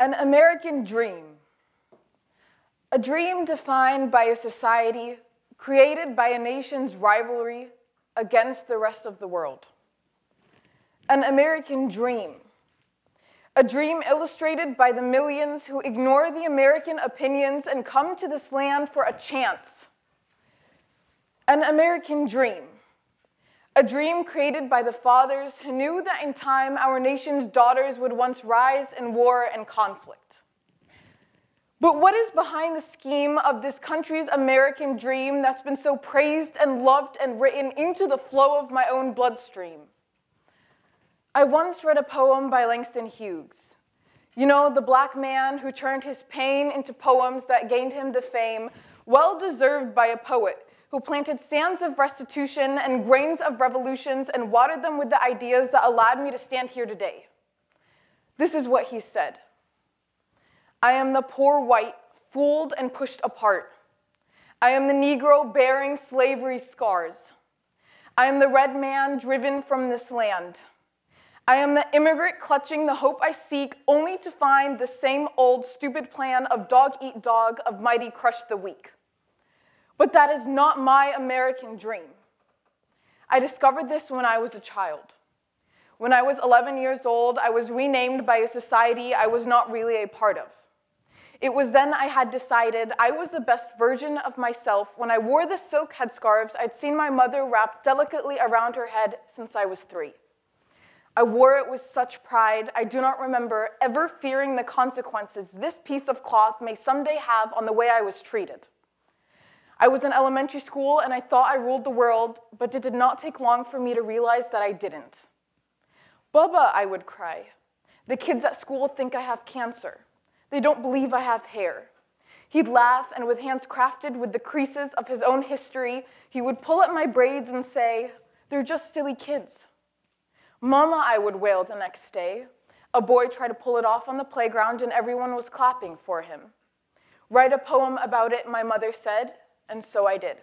An American dream. A dream defined by a society created by a nation's rivalry against the rest of the world. An American dream. A dream illustrated by the millions who ignore the American opinions and come to this land for a chance. An American dream. A dream created by the fathers who knew that in time our nation's daughters would once rise in war and conflict. But what is behind the scheme of this country's American dream that's been so praised and loved and written into the flow of my own bloodstream? I once read a poem by Langston Hughes. You know, the black man who turned his pain into poems that gained him the fame, well-deserved by a poet who planted sands of restitution and grains of revolutions and watered them with the ideas that allowed me to stand here today. This is what he said. I am the poor white, fooled and pushed apart. I am the Negro bearing slavery's scars. I am the red man driven from this land. I am the immigrant clutching the hope I seek, only to find the same old stupid plan of dog eat dog, of mighty crush the weak. But that is not my American dream. I discovered this when I was a child. When I was 11 years old, I was renamed by a society I was not really a part of. It was then I had decided I was the best version of myself when I wore the silk headscarves I'd seen my mother wrap delicately around her head since I was 3. I wore it with such pride, I do not remember ever fearing the consequences this piece of cloth may someday have on the way I was treated. I was in elementary school and I thought I ruled the world, but it did not take long for me to realize that I didn't. Bubba, I would cry. The kids at school think I have cancer. They don't believe I have hair. He'd laugh, and with hands crafted with the creases of his own history, he would pull at my braids and say, "They're just silly kids." Mama, I would wail the next day. A boy tried to pull it off on the playground and everyone was clapping for him. Write a poem about it, my mother said, and so I did.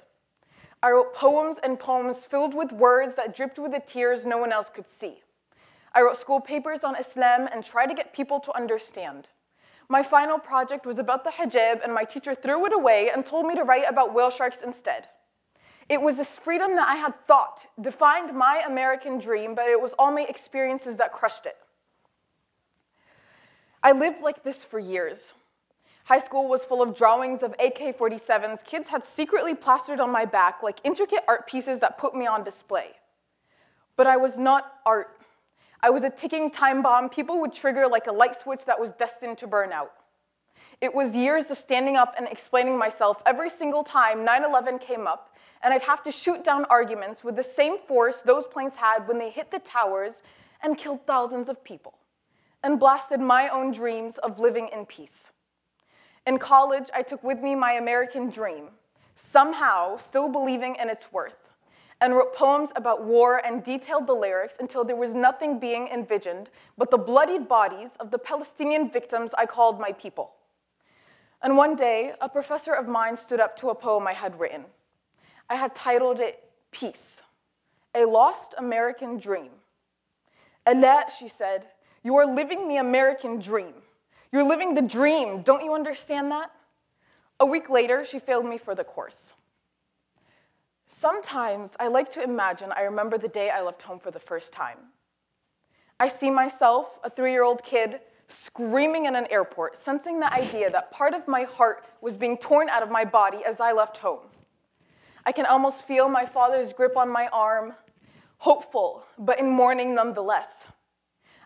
I wrote poems and poems filled with words that dripped with the tears no one else could see. I wrote school papers on Islam and tried to get people to understand. My final project was about the hijab, and my teacher threw it away and told me to write about whale sharks instead. It was this freedom that I had thought defined my American dream, but it was all my experiences that crushed it. I lived like this for years. High school was full of drawings of AK-47s kids had secretly plastered on my back like intricate art pieces that put me on display. But I was not art. I was a ticking time bomb people would trigger like a light switch that was destined to burn out. It was years of standing up and explaining myself every single time 9/11 came up, and I'd have to shoot down arguments with the same force those planes had when they hit the towers and killed thousands of people, and blasted my own dreams of living in peace. In college, I took with me my American dream, somehow still believing in its worth, and wrote poems about war and detailed the lyrics until there was nothing being envisioned but the bloodied bodies of the Palestinian victims I called my people. And one day, a professor of mine stood up to a poem I had written. I had titled it Peace, a Lost American Dream. Alaa, she said, you are living the American dream. You're living the dream, don't you understand that? A week later, she failed me for the course. Sometimes I like to imagine I remember the day I left home for the first time. I see myself, a 3-year-old kid, screaming in an airport, sensing the idea that part of my heart was being torn out of my body as I left home. I can almost feel my father's grip on my arm, hopeful, but in mourning nonetheless.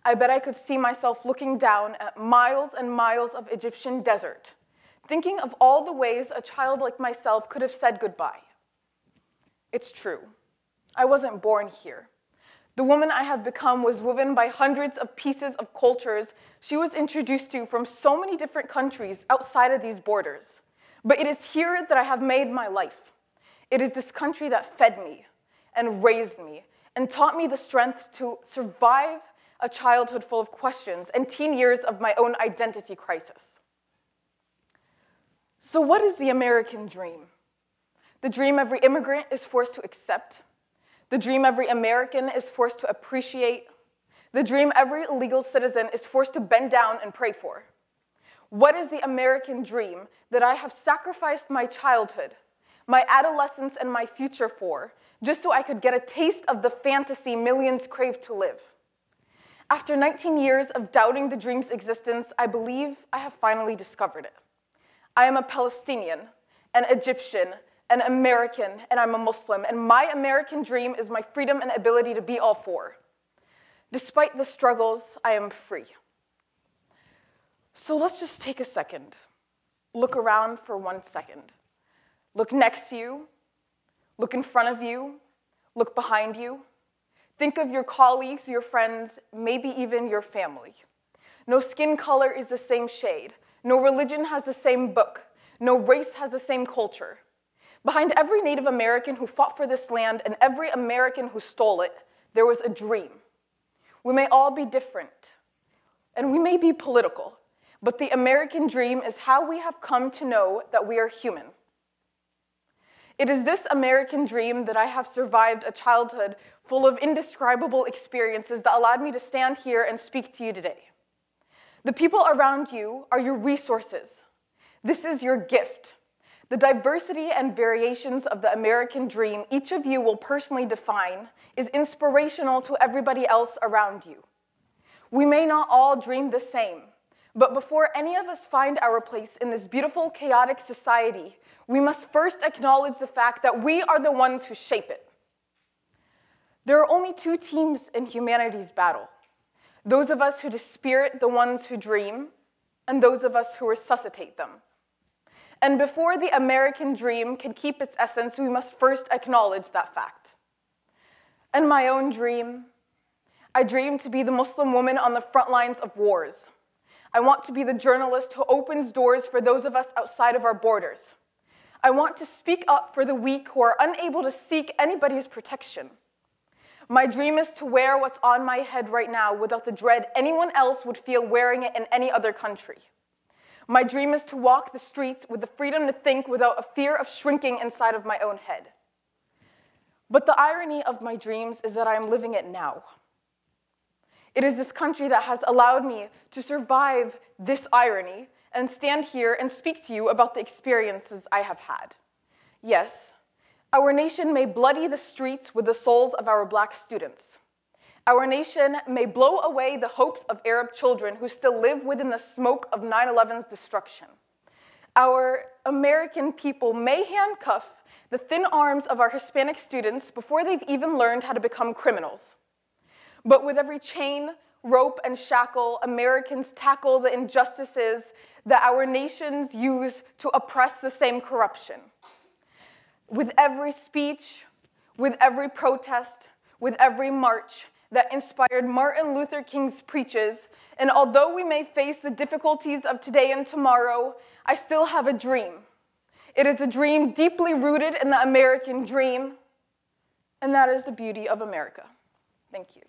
I bet I could see myself looking down at miles and miles of Egyptian desert, thinking of all the ways a child like myself could have said goodbye. It's true. I wasn't born here. The woman I have become was woven by hundreds of pieces of cultures she was introduced to from so many different countries outside of these borders. But it is here that I have made my life. It is this country that fed me and raised me and taught me the strength to survive a childhood full of questions and teen years of my own identity crisis. So what is the American dream? The dream every immigrant is forced to accept. The dream every American is forced to appreciate. The dream every illegal citizen is forced to bend down and pray for. What is the American dream that I have sacrificed my childhood, my adolescence, and my future for, just so I could get a taste of the fantasy millions crave to live? After 19 years of doubting the dream's existence, I believe I have finally discovered it. I am a Palestinian, an Egyptian, an American, and I'm a Muslim, and my American dream is my freedom and ability to be all four. Despite the struggles, I am free. So let's just take a second. Look around for 1 second. Look next to you. Look in front of you. Look behind you. Think of your colleagues, your friends, maybe even your family. No skin color is the same shade. No religion has the same book. No race has the same culture. Behind every Native American who fought for this land and every American who stole it, there was a dream. We may all be different, and we may be political, but the American dream is how we have come to know that we are human. It is this American dream that I have survived a childhood full of indescribable experiences that allowed me to stand here and speak to you today. The people around you are your resources. This is your gift. The diversity and variations of the American dream each of you will personally define is inspirational to everybody else around you. We may not all dream the same, but before any of us find our place in this beautiful, chaotic society, we must first acknowledge the fact that we are the ones who shape it. There are only two teams in humanity's battle: those of us who dispirit the ones who dream, and those of us who resuscitate them. And before the American dream can keep its essence, we must first acknowledge that fact. And my own dream, I dream to be the Muslim woman on the front lines of wars. I want to be the journalist who opens doors for those of us outside of our borders. I want to speak up for the weak who are unable to seek anybody's protection. My dream is to wear what's on my head right now without the dread anyone else would feel wearing it in any other country. My dream is to walk the streets with the freedom to think without a fear of shrinking inside of my own head. But the irony of my dreams is that I am living it now. It is this country that has allowed me to survive this irony and stand here and speak to you about the experiences I have had. Yes, our nation may bloody the streets with the souls of our Black students. Our nation may blow away the hopes of Arab children who still live within the smoke of 9/11's destruction. Our American people may handcuff the thin arms of our Hispanic students before they've even learned how to become criminals. But with every chain, rope, and shackle, Americans tackle the injustices that our nations use to oppress the same corruption. With every speech, with every protest, with every march that inspired Martin Luther King's preaches, and although we may face the difficulties of today and tomorrow, I still have a dream. It is a dream deeply rooted in the American dream, and that is the beauty of America. Thank you.